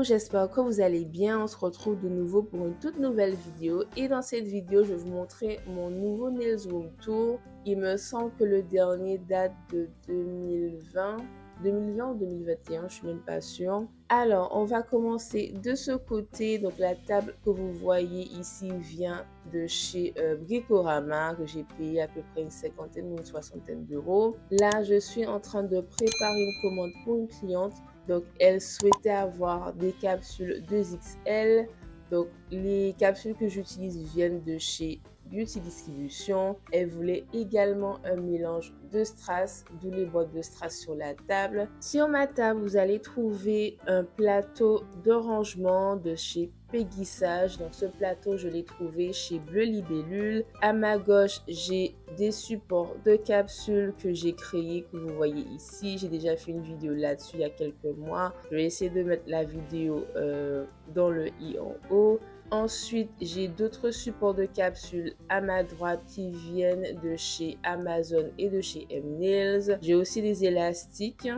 j'espère que vous allez bien. On se retrouve de nouveau pour une toute nouvelle vidéo. Et dans cette vidéo, je vais vous montrer mon nouveau Nails Room Tour. Il me semble que le dernier date de 2020 ou 2021, je suis même pas sûre. Alors, on va commencer de ce côté. Donc, la table que vous voyez ici vient de chez Bricorama, que j'ai payé à peu près une cinquantaine ou une soixantaine d'euros. Là, je suis en train de préparer une commande pour une cliente. Donc, elle souhaitait avoir des capsules 2XL. Donc, les capsules que j'utilise viennent de chez Beauty Distribution. Elle voulait également un mélange de strass, d'où les boîtes de strass sur la table. Sur ma table, vous allez trouver un plateau de rangement de chez Peggy Sage. Donc, ce plateau, je l'ai trouvé chez Bleu Libellule. À ma gauche, j'ai des supports de capsules que j'ai créés, que vous voyez ici. J'ai déjà fait une vidéo là-dessus il y a quelques mois. Je vais essayer de mettre la vidéo dans le i en haut. Ensuite, j'ai d'autres supports de capsules à ma droite qui viennent de chez Amazon et de chez M-Nails. J'ai aussi des élastiques.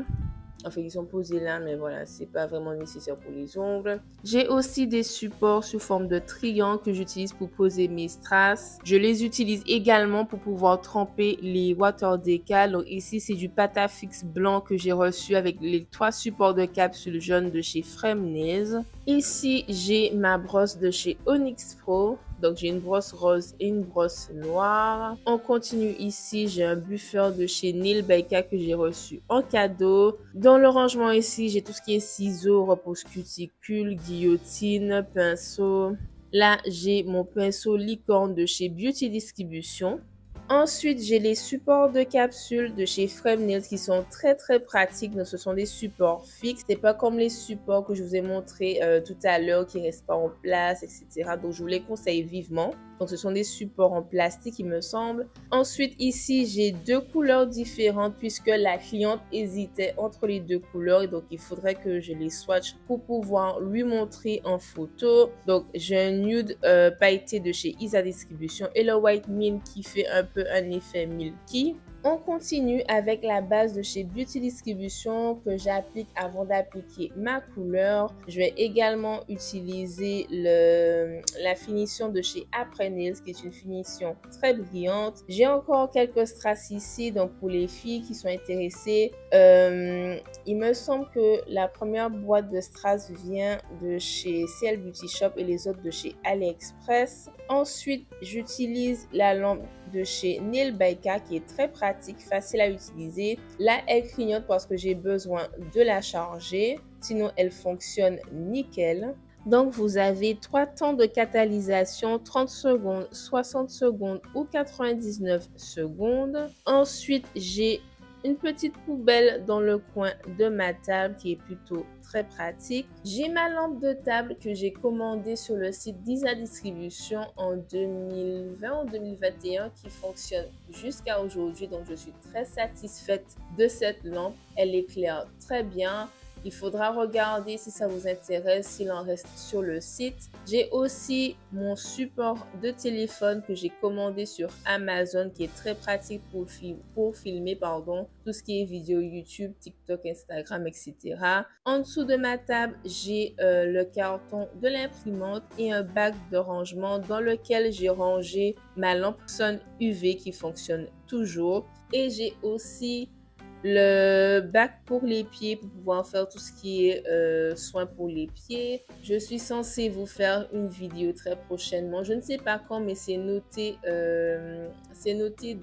Enfin, ils sont posés là, mais voilà, c'est pas vraiment nécessaire pour les ongles. J'ai aussi des supports sous forme de triangle que j'utilise pour poser mes strass. Je les utilise également pour pouvoir tremper les water decal. Donc ici, c'est du Patafix blanc que j'ai reçu avec les 3 supports de capsules jaunes de chez Fremnails. Ici, j'ai ma brosse de chez Onyx Pro. Donc, j'ai une brosse rose et une brosse noire. On continue ici, j'ai un buffer de chez Nail Baika que j'ai reçu en cadeau. Dans le rangement ici, j'ai tout ce qui est ciseaux, repose cuticule, guillotine, pinceau. Là, j'ai mon pinceau licorne de chez Beauty Distribution. Ensuite, j'ai les supports de capsules de chez Fremnails qui sont très pratiques. Donc, ce sont des supports fixes. C'est pas comme les supports que je vous ai montré tout à l'heure qui restent pas en place, etc. Donc, je vous les conseille vivement. Donc, ce sont des supports en plastique, il me semble. Ensuite, ici, j'ai 2 couleurs différentes puisque la cliente hésitait entre les 2 couleurs. Et donc, il faudrait que je les swatch pour pouvoir lui montrer en photo. Donc, j'ai un nude pailleté de chez Isa Distribution et le white mint qui fait un peu un effet milky. On continue avec la base de chez Beauty Distribution que j'applique avant d'appliquer ma couleur. Je vais également utiliser la finition de chez Après Nails qui est une finition très brillante. J'ai encore quelques strass ici, donc pour les filles qui sont intéressées. Il me semble que la première boîte de strass vient de chez CL Beauty Shop et les autres de chez AliExpress. Ensuite, j'utilise la lampe de chez Nail Baika qui est très pratique, facile à utiliser. Là, elle clignote parce que j'ai besoin de la charger. Sinon, elle fonctionne nickel. Donc, vous avez 3 temps de catalysation, 30 secondes, 60 secondes ou 99 secondes. Ensuite, j'ai une petite poubelle dans le coin de ma table qui est plutôt très pratique. J'ai ma lampe de table que j'ai commandée sur le site d'Isa Distribution en 2020 ou 2021 qui fonctionne jusqu'à aujourd'hui. Donc, je suis très satisfaite de cette lampe. Elle éclaire très bien. Il faudra regarder si ça vous intéresse, s'il en reste sur le site. J'ai aussi mon support de téléphone que j'ai commandé sur Amazon qui est très pratique pour filmer tout ce qui est vidéo YouTube, TikTok, Instagram, etc. En dessous de ma table, j'ai le carton de l'imprimante et un bac de rangement dans lequel j'ai rangé ma lampe Sun UV qui fonctionne toujours. Et j'ai aussi le bac pour les pieds pour pouvoir faire tout ce qui est soin pour les pieds. Je suis censée vous faire une vidéo très prochainement. Je ne sais pas quand, mais c'est noté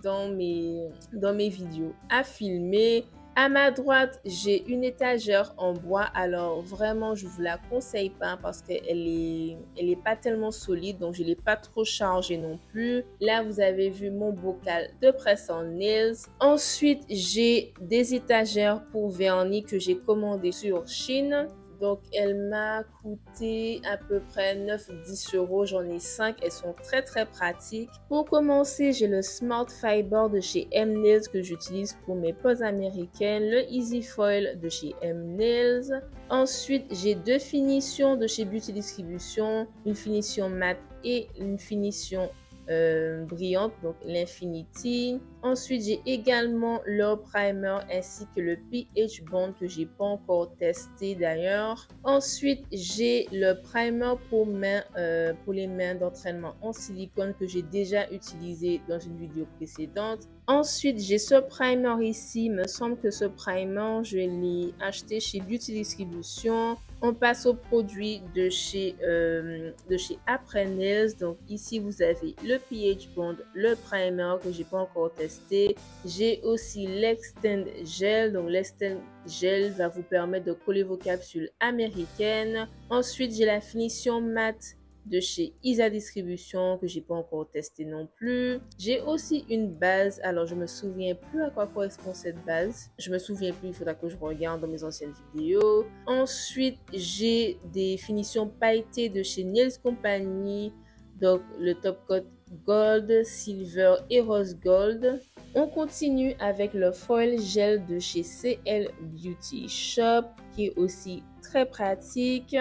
dans mes vidéos à filmer. À ma droite, j'ai une étagère en bois. Alors vraiment, je vous la conseille pas parce qu'elle est pas tellement solide. Donc, je l'ai pas trop chargée non plus. Là, vous avez vu mon bocal de presse en nails. Ensuite, j'ai des étagères pour vernis que j'ai commandé sur Chine. Donc, elle m'a coûté à peu près 9-10 euros. J'en ai 5. Elles sont très pratiques. Pour commencer, j'ai le Smart Fiber de chez M-Nails que j'utilise pour mes poses américaines. Le Easy Foil de chez M-Nails. Ensuite, j'ai 2 finitions de chez Beauty Distribution. Une finition mat et une finition brillante, donc l'Infinity. Ensuite, j'ai également leur primer ainsi que le pH Bond que j'ai pas encore testé d'ailleurs. Ensuite, j'ai le primer pour les mains d'entraînement en silicone que j'ai déjà utilisé dans une vidéo précédente. Ensuite, j'ai ce primer ici. Il me semble que ce primer, je l'ai acheté chez Beauty Distribution. On passe aux produits de chez Après Nails. Donc ici, vous avez le pH Bond, le primer que j'ai pas encore testé. J'ai aussi l'Extend Gel. Donc l'Extend Gel va vous permettre de coller vos capsules américaines. Ensuite, j'ai la finition matte de chez Isa Distribution que j'ai pas encore testé non plus. J'ai aussi une base. Alors, je me souviens plus à quoi correspond cette base. Je me souviens plus, il faudra que je regarde dans mes anciennes vidéos. Ensuite, j'ai des finitions pailletées de chez Nails Company. Donc, le top coat Gold, Silver et Rose Gold. On continue avec le foil gel de chez CL Beauty Shop qui est aussi très pratique.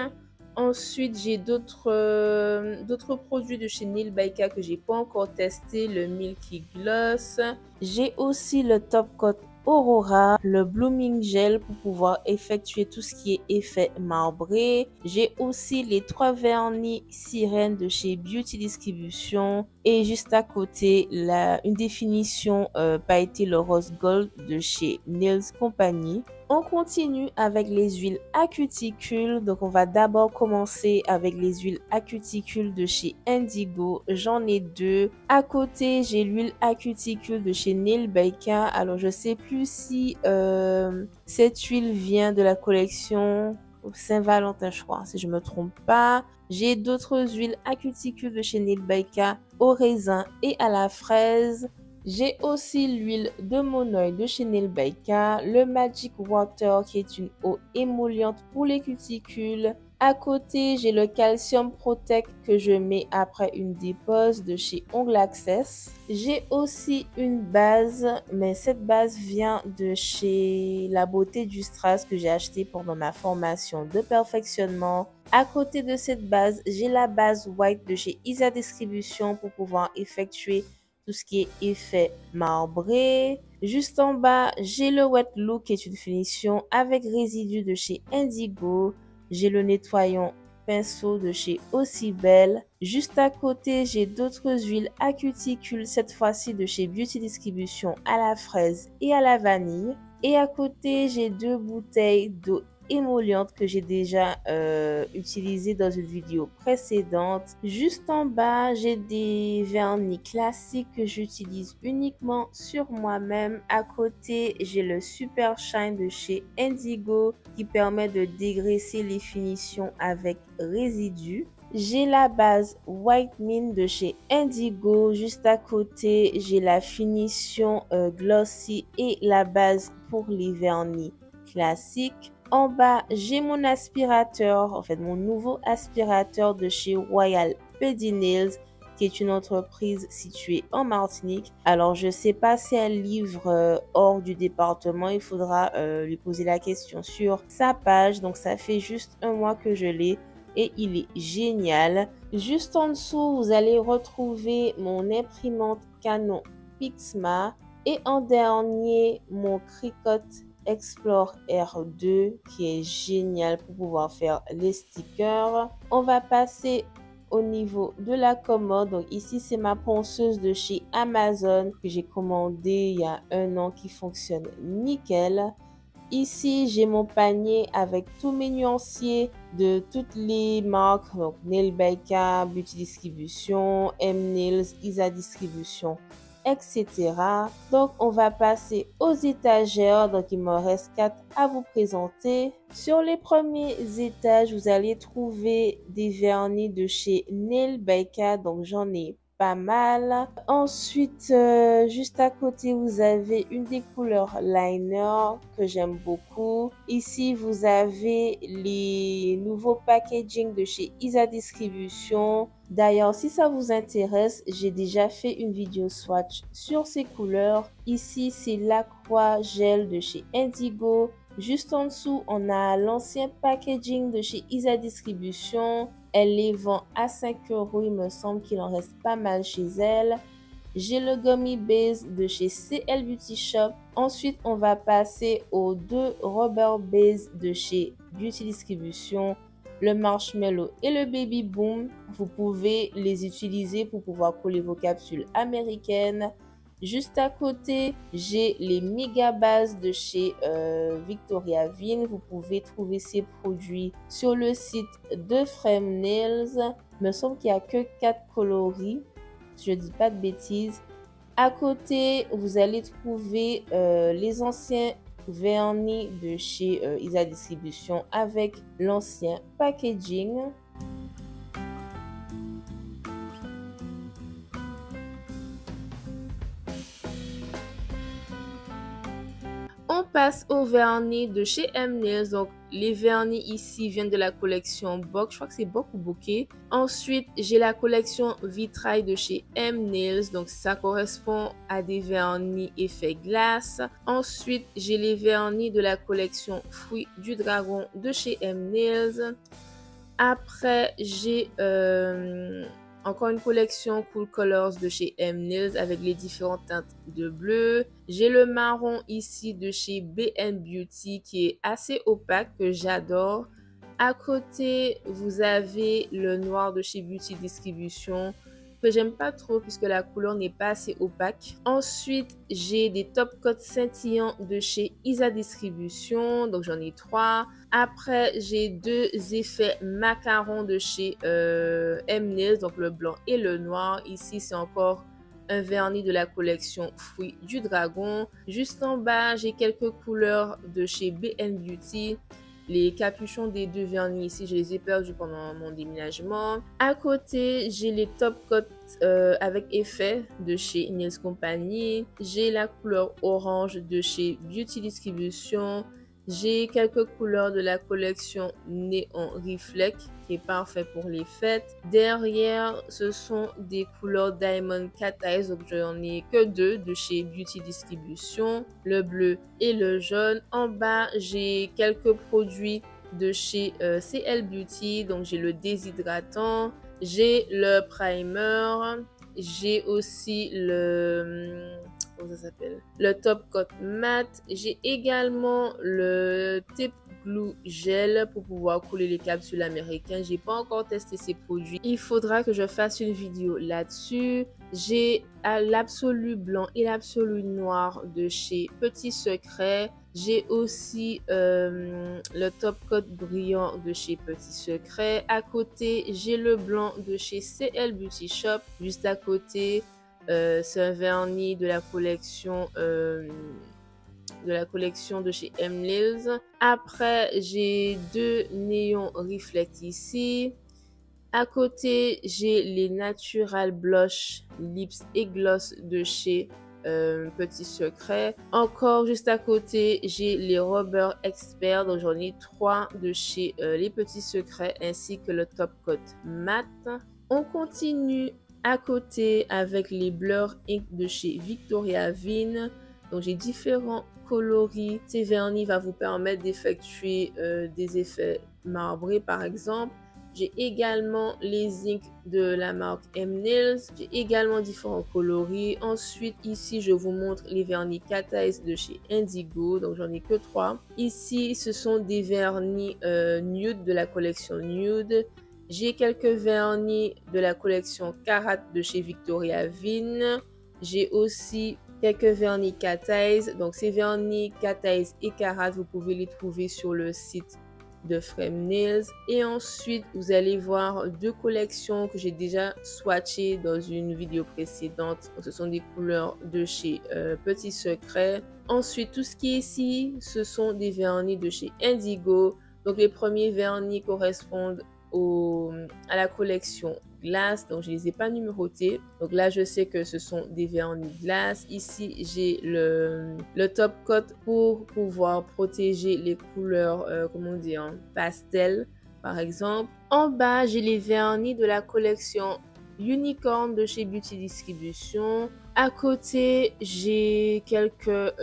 Ensuite, j'ai d'autres produits de chez Nail by K que j'ai pas encore testé, le Milky Gloss. J'ai aussi le Top Coat Aurora, le Blooming Gel pour pouvoir effectuer tout ce qui est effet marbré. J'ai aussi les 3 vernis sirène de chez Beauty Distribution et juste à côté une définition pailletée le Rose Gold de chez Nails Company. On continue avec les huiles à cuticule. Donc, on va d'abord commencer avec les huiles à cuticule de chez Indigo. J'en ai 2. À côté, j'ai l'huile à cuticule de chez Nail by K. Alors, je sais plus si cette huile vient de la collection Saint-Valentin, je crois, si je me trompe pas. J'ai d'autres huiles à cuticule de chez Nail by K au raisin et à la fraise. J'ai aussi l'huile de Monoï de chez Nail by K, le Magic Water qui est une eau émolliente pour les cuticules. À côté, j'ai le Calcium Protect que je mets après une dépose de chez Ongle Access. J'ai aussi une base, mais cette base vient de chez La Beauté du Strass que j'ai acheté pendant ma formation de perfectionnement. À côté de cette base, j'ai la base White de chez Isa Distribution pour pouvoir effectuer tout ce qui est effet marbré. Juste en bas, j'ai le Wet Look qui est une finition avec résidus de chez Indigo. J'ai le nettoyant pinceau de chez Aussi Belle. Juste à côté, j'ai d'autres huiles à cuticule, cette fois-ci de chez Beauty Distribution à la fraise et à la vanille. Et à côté, j'ai 2 bouteilles d'eau émolliente que j'ai déjà utilisé dans une vidéo précédente. Juste en bas, j'ai des vernis classiques que j'utilise uniquement sur moi-même. À côté, j'ai le Super Shine de chez Indigo qui permet de dégraisser les finitions avec résidus. J'ai la base White Mint de chez Indigo. Juste à côté, j'ai la finition Glossy et la base pour les vernis classiques. En bas, j'ai mon aspirateur, en fait mon nouveau aspirateur de chez Royal Pedi Nails, qui est une entreprise située en Martinique. Alors, je ne sais pas si elle livre hors du département. Il faudra lui poser la question sur sa page. Donc, ça fait juste 1 mois que je l'ai et il est génial. Juste en dessous, vous allez retrouver mon imprimante Canon Pixma. Et en dernier, mon Cricut Explore R2 qui est génial pour pouvoir faire les stickers. On va passer au niveau de la commode. Donc ici, c'est ma ponceuse de chez Amazon que j'ai commandée il y a 1 an qui fonctionne nickel. Ici, j'ai mon panier avec tous mes nuanciers de toutes les marques. Donc Nail by K, Beauty Distribution, M Nails, Isa Distribution, etc. Donc, on va passer aux étagères. Donc, il me reste 4 à vous présenter. Sur les premiers étages, vous allez trouver des vernis de chez Nail by K. Donc, j'en ai pas mal. Ensuite, juste à côté, vous avez une des couleurs liner que j'aime beaucoup. Ici, vous avez les nouveaux packaging de chez Isa Distribution. D'ailleurs, si ça vous intéresse, j'ai déjà fait une vidéo swatch sur ces couleurs. Ici, c'est l'Aqua Gel de chez Indigo. Juste en dessous, on a l'ancien packaging de chez Isa Distribution. Elle les vend à 5 €. Il me semble qu'il en reste pas mal chez elle. J'ai le Gummy Base de chez CL Beauty Shop. Ensuite, on va passer aux 2 Rubber Base de chez Beauty Distribution, le Marshmallow et le Baby Boom. Vous pouvez les utiliser pour pouvoir coller vos capsules américaines. Juste à côté, j'ai les méga bases de chez Victoria Vin. Vous pouvez trouver ces produits sur le site de Frame Nails. Il me semble qu'il n'y a que 4 coloris, si je ne dis pas de bêtises. À côté, vous allez trouver les anciens vernis de chez Isa Distribution avec l'ancien packaging. On passe au vernis de chez M-Nails. Donc, les vernis ici viennent de la collection Bock. Je crois que c'est Bock ou Bokeh. Ensuite, j'ai la collection Vitrail de chez M-Nails. Donc, ça correspond à des vernis effet glace. Ensuite, j'ai les vernis de la collection Fruits du Dragon de chez M-Nails. Après, j'ai encore une collection Cool Colors de chez M-Nails avec les différentes teintes de bleu. J'ai le marron ici de chez BN Beauty qui est assez opaque, que j'adore. À côté, vous avez le noir de chez Beauty Distribution que j'aime pas trop puisque la couleur n'est pas assez opaque. Ensuite, j'ai des top coats scintillants de chez Isa Distribution, donc j'en ai 3. Après, j'ai 2 effets macarons de chez M-Nails, donc le blanc et le noir. Ici, c'est encore un vernis de la collection Fruits du Dragon. Juste en bas, j'ai quelques couleurs de chez BN Beauty. Les capuchons des 2 vernis ici, je les ai perdus pendant mon déménagement. À côté, j'ai les top coats avec effet de chez Nails Company. J'ai la couleur orange de chez Beauty Distribution. J'ai quelques couleurs de la collection Néon Reflect qui est parfait pour les fêtes. Derrière, ce sont des couleurs Diamond Cat Eyes, donc j'en ai que 2 de chez Beauty Distribution, le bleu et le jaune. En bas, j'ai quelques produits de chez CL Beauty, donc j'ai le déshydratant, j'ai le primer, j'ai aussi le... comment ça s'appelle? Le top coat mat. J'ai également le Tape Glue Gel pour pouvoir coller les capsules américaines. J'ai pas encore testé ces produits. Il faudra que je fasse une vidéo là-dessus. J'ai l'absolu blanc et l'absolu noir de chez Petit Secret. J'ai aussi le top coat brillant de chez Petit Secret. À côté, j'ai le blanc de chez CL Beauty Shop. Juste à côté, c'est un vernis de la collection de chez M-Nails. Après, j'ai 2 néons reflect ici. À côté, j'ai les Natural Blush Lips et Gloss de chez Petit Secret. Encore juste à côté, j'ai les Rubber Expert. Donc j'en ai 3 de chez les Petits Secrets ainsi que le Top Coat Matte. On continue à côté avec les Blur Ink de chez Victoria Vin. Donc j'ai différents coloris. Ces vernis vont vous permettre d'effectuer des effets marbrés par exemple. J'ai également les inks de la marque M-Nails. J'ai également différents coloris. Ensuite, ici, je vous montre les vernis Cat Eyes de chez Indigo. Donc, j'en ai que 3. Ici, ce sont des vernis nude de la collection Nude. J'ai quelques vernis de la collection Karat de chez Victoria Vin. J'ai aussi quelques vernis Cat Eyes. Donc, ces vernis Cat Eyes et Karat, vous pouvez les trouver sur le site de Frame Nails. Et ensuite, vous allez voir 2 collections que j'ai déjà swatchées dans une vidéo précédente. Ce sont des couleurs de chez Petit Secret. Ensuite, tout ce qui est ici, ce sont des vernis de chez Indigo. Donc, les premiers vernis correspondent à la collection glace, donc je les ai pas numérotés. Donc là, je sais que ce sont des vernis glace. Ici, j'ai le top coat pour pouvoir protéger les couleurs, comment dire, pastel, par exemple. En bas, j'ai les vernis de la collection Unicorn de chez Beauty Distribution. À côté, j'ai quelques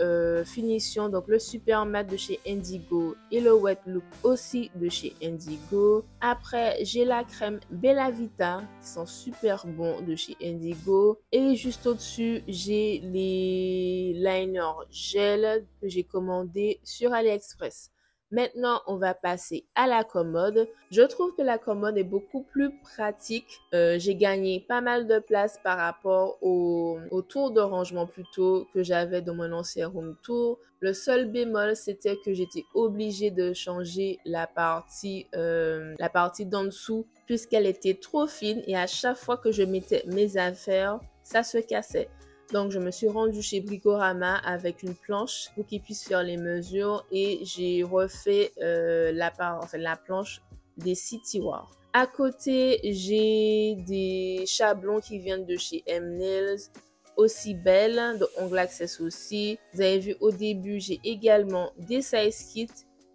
finitions, donc le Super Matte de chez Indigo et le Wet Look aussi de chez Indigo. Après, j'ai la crème Bella Vita qui sont super bons de chez Indigo. Et juste au-dessus, j'ai les liners gel que j'ai commandés sur AliExpress. Maintenant, on va passer à la commode. Je trouve que la commode est beaucoup plus pratique. J'ai gagné pas mal de place par rapport au tour de rangement plutôt que j'avais dans mon ancien room tour. Le seul bémol, c'était que j'étais obligée de changer la partie d'en dessous puisqu'elle était trop fine et à chaque fois que je mettais mes affaires, ça se cassait. Donc, je me suis rendue chez Bricorama avec une planche pour qu'ils puissent faire les mesures et j'ai refait la planche des 6 tiroirs. À côté, j'ai des chablons qui viennent de chez M-Nails, aussi belles, de ongles access aussi. Vous avez vu au début, j'ai également des size kits.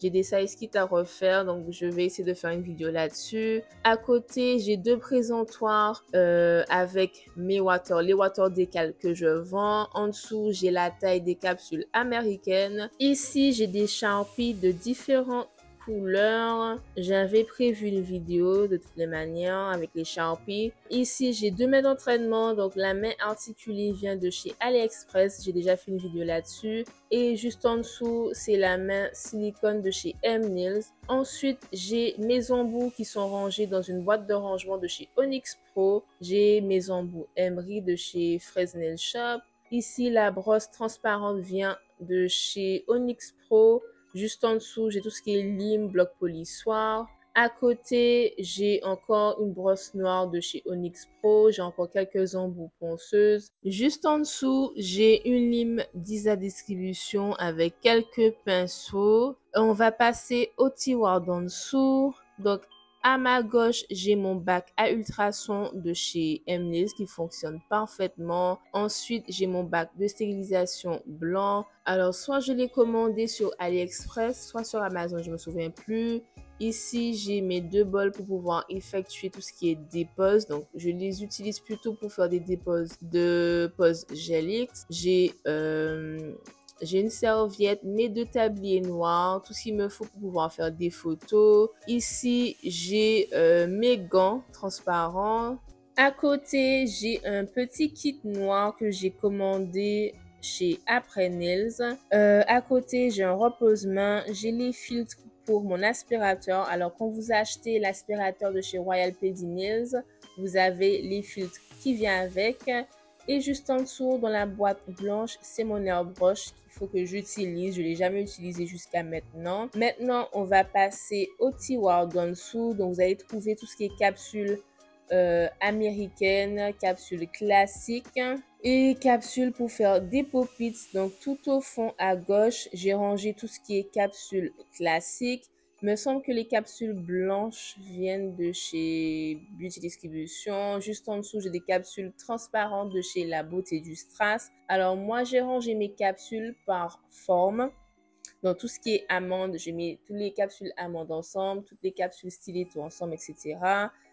J'ai des size kits à refaire, donc je vais essayer de faire une vidéo là-dessus. À côté, j'ai 2 présentoirs avec les water décal que je vends. En dessous, j'ai la taille des capsules américaines. Ici, j'ai des Sharpies de différents couleurs. J'avais prévu une vidéo de toutes les manières avec les Sharpies. Ici, j'ai 2 mains d'entraînement. Donc, la main articulée vient de chez AliExpress. J'ai déjà fait une vidéo là-dessus. Et juste en dessous, c'est la main silicone de chez M-Nails. Ensuite, j'ai mes embouts qui sont rangés dans une boîte de rangement de chez Onyx Pro. J'ai mes embouts Emery de chez Fresnel Shop. Ici, la brosse transparente vient de chez Onyx Pro. Juste en dessous, j'ai tout ce qui est lime, bloc polissoir. À côté, j'ai encore une brosse noire de chez Onyx Pro. J'ai encore quelques embouts ponceuses. Juste en dessous, j'ai une lime d'Isa Distribution avec quelques pinceaux. On va passer au tiroir d'en dessous. Donc, à ma gauche, j'ai mon bac à ultrasons de chez M-Nails qui fonctionne parfaitement. Ensuite, j'ai mon bac de stérilisation blanc. Alors, soit je l'ai commandé sur AliExpress, soit sur Amazon, je ne me souviens plus. Ici, j'ai mes 2 bols pour pouvoir effectuer tout ce qui est dépose. Donc, je les utilise plutôt pour faire des déposes de pose Gelix. J'ai une serviette, mes 2 tabliers noirs, tout ce qu'il me faut pour pouvoir faire des photos. Ici, j'ai mes gants transparents. À côté, j'ai un petit kit noir que j'ai commandé chez Après Nails. À côté, j'ai un repose-main. J'ai les filtres pour mon aspirateur. Alors, quand vous achetez l'aspirateur de chez Royal Pedi Nails, vous avez les filtres qui viennent avec. Et juste en dessous, dans la boîte blanche, c'est mon airbrush qu'il faut que j'utilise. Je ne l'ai jamais utilisé jusqu'à maintenant. Maintenant, on va passer au tiroir d'en dessous. Donc, vous allez trouver tout ce qui est capsules américaines, capsules classiques et capsules pour faire des pop-its. Donc, tout au fond à gauche, j'ai rangé tout ce qui est capsules classiques. Il me semble que les capsules blanches viennent de chez Beauty Distribution. Juste en dessous, j'ai des capsules transparentes de chez La Beauté du Strass. Alors, moi, j'ai rangé mes capsules par forme. Donc, tout ce qui est amande, j'ai mis toutes les capsules amandes ensemble, toutes les capsules stiletto ensemble, etc.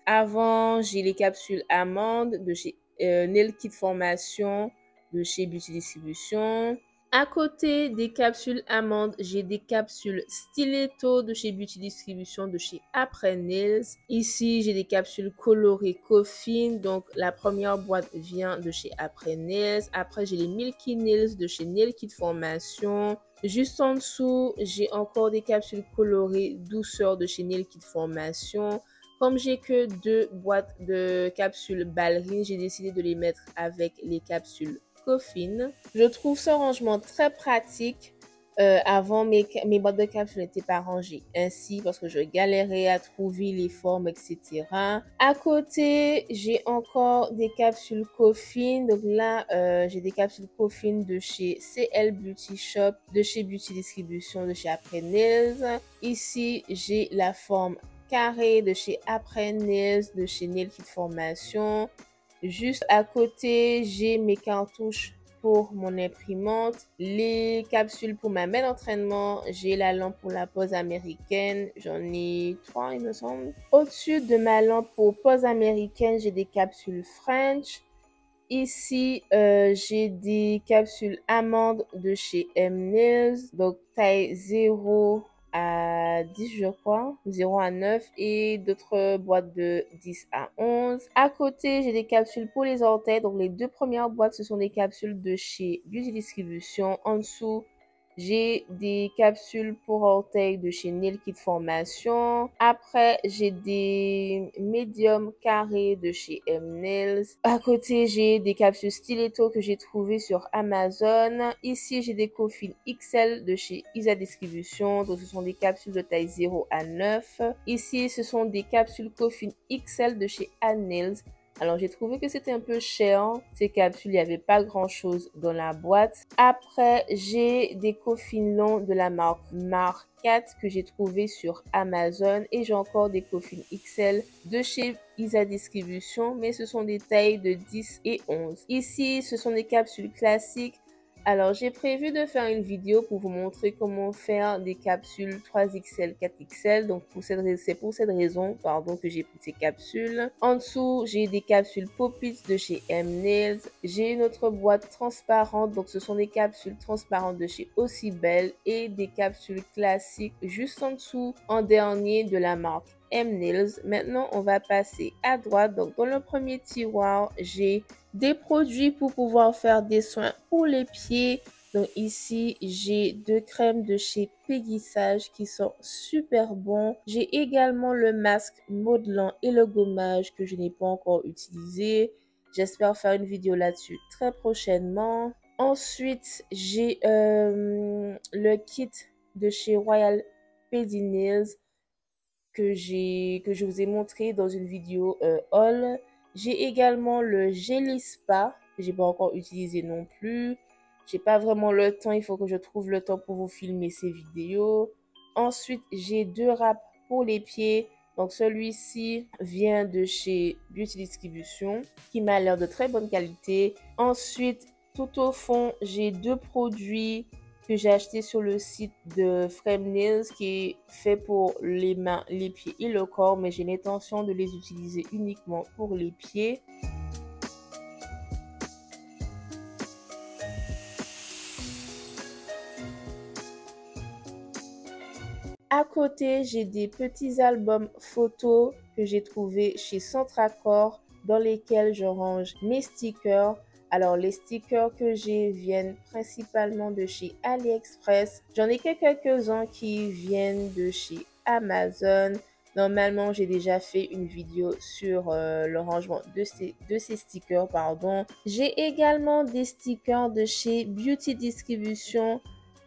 Avant, j'ai les capsules amandes de chez Nail Kit Formation de chez Beauty Distribution. À côté des capsules amandes, j'ai des capsules stiletto de chez Beauty Distribution de chez Après Nails. Ici, j'ai des capsules colorées Coffin. Donc, la première boîte vient de chez Après Nails. Après, j'ai les Milky Nails de chez Nail Kit Formation. Juste en dessous, j'ai encore des capsules colorées douceur de chez Nail Kit Formation. Comme j'ai que 2 boîtes de capsules ballerines, j'ai décidé de les mettre avec les capsules Coffin. Je trouve ce rangement très pratique. Avant, mes boîtes de capsules n'étaient pas rangées ainsi parce que je galérais à trouver les formes, etc. À côté, j'ai encore des capsules Coffin. Donc là, j'ai des capsules Coffin de chez CL Beauty Shop, de chez Beauty Distribution, de chez Après Nails. Ici, j'ai la forme carré de chez Après Nails, de chez Nail Kit Formation. Juste à côté, j'ai mes cartouches pour mon imprimante, les capsules pour ma main d'entraînement, j'ai la lampe pour la pose américaine, j'en ai 3 il me semble. Au-dessus de ma lampe pour pose américaine, j'ai des capsules French. Ici, j'ai des capsules amandes de chez M-Nails, donc taille 0 à 10 je crois, 0 à 9 et d'autres boîtes de 10 à 11. À côté, j'ai des capsules pour les orteils, donc les deux premières boîtes, ce sont des capsules de chez Beauty Distribution. En dessous, j'ai des capsules pour orteils de chez Nail Kit Formation. Après, j'ai des médiums carrés de chez M-Nails. À côté, j'ai des capsules stiletto que j'ai trouvées sur Amazon. Ici, j'ai des coffines XL de chez Isa Distribution. Donc, ce sont des capsules de taille 0 à 9. Ici, ce sont des capsules coffines XL de chez Ann Nails. Alors, j'ai trouvé que c'était un peu cher. Ces capsules, il n'y avait pas grand-chose dans la boîte. Après, j'ai des coffines longs de la marque Marcat que j'ai trouvé sur Amazon. Et j'ai encore des coffines XL de chez Isa Distribution. Mais ce sont des tailles de 10 et 11. Ici, ce sont des capsules classiques. Alors, j'ai prévu de faire une vidéo pour vous montrer comment faire des capsules 3XL, 4XL. Donc, c'est pour cette raison, que j'ai pris ces capsules. En dessous, j'ai des capsules Pop-Its de chez M-Nails. J'ai une autre boîte transparente. Donc, ce sont des capsules transparentes de chez Aussi Belle et des capsules classiques juste en dessous, en dernier, de la marque M-Nails. Maintenant, on va passer à droite. Donc, dans le premier tiroir, j'ai des produits pour pouvoir faire des soins pour les pieds. Donc ici, j'ai deux crèmes de chez Peggy Sage qui sont super bons. J'ai également le masque modelant et le gommage que je n'ai pas encore utilisé. J'espère faire une vidéo là-dessus très prochainement. Ensuite, j'ai le kit de chez Royal Pedi Nails que je vous ai montré dans une vidéo haul. J'ai également le Jelly Spa que j'ai pas encore utilisé non plus. J'ai pas vraiment le temps, il faut que je trouve le temps pour vous filmer ces vidéos. Ensuite, j'ai deux wraps pour les pieds. Donc celui-ci vient de chez Beauty Distribution qui m'a l'air de très bonne qualité. Ensuite, tout au fond, j'ai deux produits que j'ai acheté sur le site de Frame Nails qui est fait pour les mains, les pieds et le corps, mais j'ai l'intention de les utiliser uniquement pour les pieds. À côté, j'ai des petits albums photos que j'ai trouvés chez Centracor dans lesquels je range mes stickers. Alors, les stickers que j'ai viennent principalement de chez AliExpress. J'en ai quelques-uns qui viennent de chez Amazon. Normalement, j'ai déjà fait une vidéo sur le rangement de ces stickers, pardon. J'ai également des stickers de chez Beauty Distribution.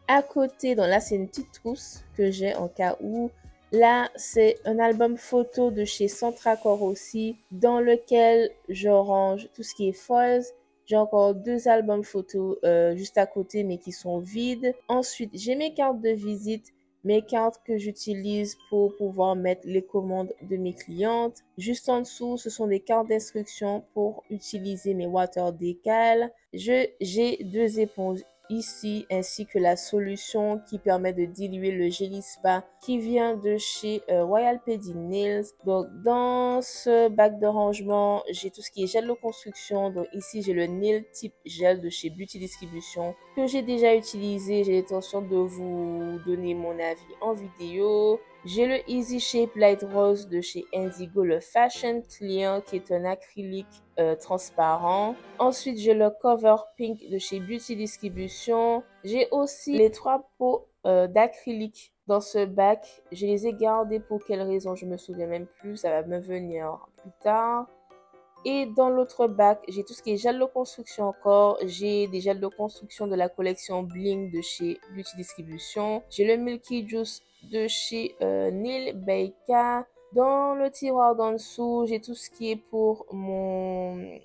À côté, donc là, c'est une petite trousse que j'ai en cas où. Là, c'est un album photo de chez Centracor aussi, dans lequel je range tout ce qui est foils. J'ai encore deux albums photos juste à côté, mais qui sont vides. Ensuite, j'ai mes cartes de visite, mes cartes que j'utilise pour pouvoir mettre les commandes de mes clientes. Juste en dessous, ce sont des cartes d'instruction pour utiliser mes water decals. J'ai deux éponges ici, ainsi que la solution qui permet de diluer le Jelly Spa qui vient de chez Royal Pedi Nails. Donc dans ce bac de rangement, j'ai tout ce qui est gel de construction. Donc ici, j'ai le Nail Tip Gel de chez Beauty Distribution que j'ai déjà utilisé. J'ai l'intention de vous donner mon avis en vidéo. J'ai le Easy Shape Light Rose de chez Indigo, le Fashion Clear qui est un acrylique transparent. Ensuite, j'ai le Cover Pink de chez Beauty Distribution. J'ai aussi les trois pots d'acrylique dans ce bac. Je les ai gardés pour quelle raison, je me souviens même plus. Ça va me venir plus tard. Et dans l'autre bac, j'ai tout ce qui est gel de construction encore. J'ai des gels de construction de la collection Bling de chez Beauty Distribution. J'ai le Milky Juice de chez Nail Baker. Dans le tiroir d'en dessous, j'ai tout ce qui est pour mon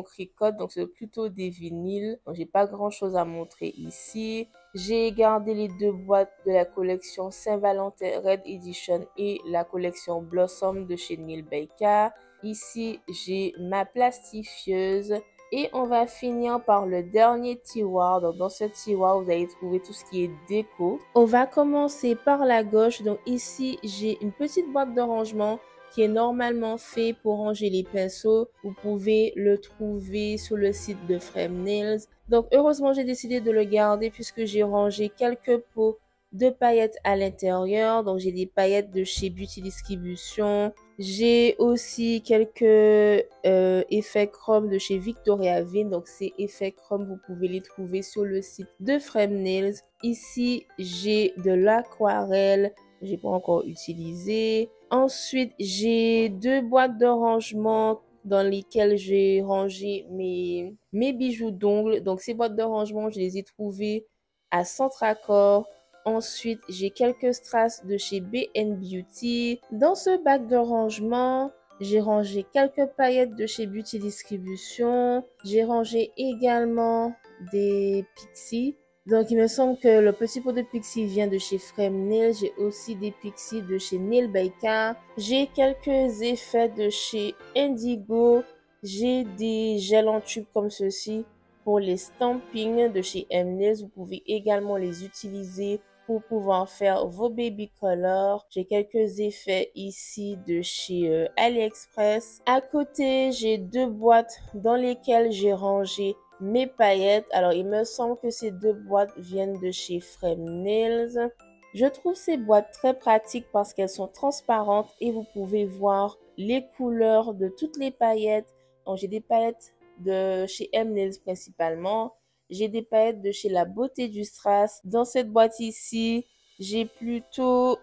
cricote. Donc, c'est plutôt des vinyles. Donc, j'ai pas grand chose à montrer ici. J'ai gardé les deux boîtes de la collection Saint-Valentin Red Edition et la collection Blossom de chez Nail Baker. Ici, j'ai ma plastifieuse. Et on va finir par le dernier tiroir. Donc dans ce tiroir, vous allez trouver tout ce qui est déco. On va commencer par la gauche. Donc ici, j'ai une petite boîte de rangement qui est normalement fait pour ranger les pinceaux. Vous pouvez le trouver sur le site de Frame Nails. Donc heureusement, j'ai décidé de le garder puisque j'ai rangé quelques pots de paillettes à l'intérieur. Donc j'ai des paillettes de chez Beauty Distribution. J'ai aussi quelques effets chrome de chez Victoria Vin. Donc ces effets chrome, vous pouvez les trouver sur le site de Frame Nails. Ici, j'ai de l'aquarelle. J'ai pas encore utilisé. Ensuite, j'ai 2 boîtes de rangement dans lesquelles j'ai rangé mes bijoux d'ongles. Donc ces boîtes de rangement, je les ai trouvées à Centracor. Ensuite, j'ai quelques strass de chez B&B Beauty. Dans ce bac de rangement, j'ai rangé quelques paillettes de chez Beauty Distribution. J'ai rangé également des pixies. Donc, il me semble que le petit pot de pixie vient de chez Frame Nails. J'ai aussi des pixies de chez Nail Baker. J'ai quelques effets de chez Indigo. J'ai des gels en tube comme ceci pour les stampings de chez M-Nails. Vous pouvez également les utiliser pour pouvoir faire vos baby colors. J'ai quelques effets ici de chez AliExpress. À côté, j'ai 2 boîtes dans lesquelles j'ai rangé mes paillettes. Alors, il me semble que ces 2 boîtes viennent de chez Frame Nails. Je trouve ces boîtes très pratiques parce qu'elles sont transparentes et vous pouvez voir les couleurs de toutes les paillettes. Donc, j'ai des paillettes de chez M-Nails principalement. J'ai des paillettes de chez La Beauté du Strass. Dans cette boîte ici, j'ai plutôt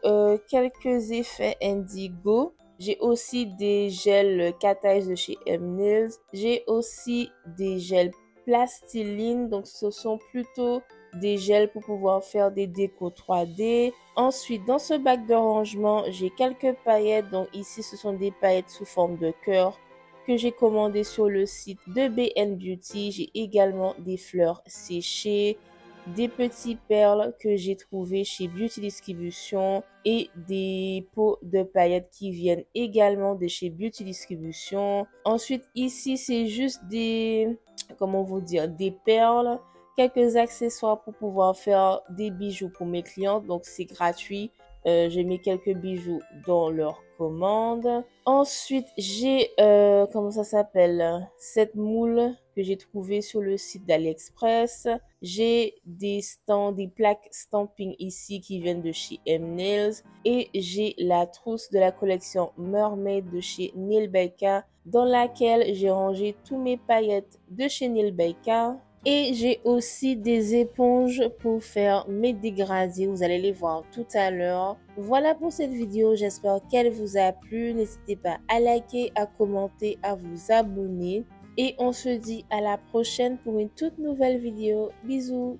quelques effets indigo. J'ai aussi des gels cat eyes de chez M-Nails. J'ai aussi des gels plastiline. Donc, ce sont plutôt des gels pour pouvoir faire des décos 3D. Ensuite, dans ce bac de rangement, j'ai quelques paillettes. Donc, ici, ce sont des paillettes sous forme de cœur que j'ai commandé sur le site de B&B Beauty. J'ai également des fleurs séchées, des petits perles que j'ai trouvés chez Beauty Distribution et des pots de paillettes qui viennent également de chez Beauty Distribution. Ensuite, ici, c'est juste des, comment vous dire, des perles, quelques accessoires pour pouvoir faire des bijoux pour mes clientes. Donc, c'est gratuit. J'ai mis quelques bijoux dans leur commande. Ensuite, j'ai, comment ça s'appelle? Cette moule que j'ai trouvée sur le site d'AliExpress. J'ai des stands, des plaques stamping ici qui viennent de chez M-Nails. Et j'ai la trousse de la collection Mermaid de chez Nail Baker dans laquelle j'ai rangé tous mes paillettes de chez Nail Baker. Et j'ai aussi des éponges pour faire mes dégradés. Vous allez les voir tout à l'heure. Voilà pour cette vidéo. J'espère qu'elle vous a plu. N'hésitez pas à liker, à commenter, à vous abonner. Et on se dit à la prochaine pour une toute nouvelle vidéo. Bisous!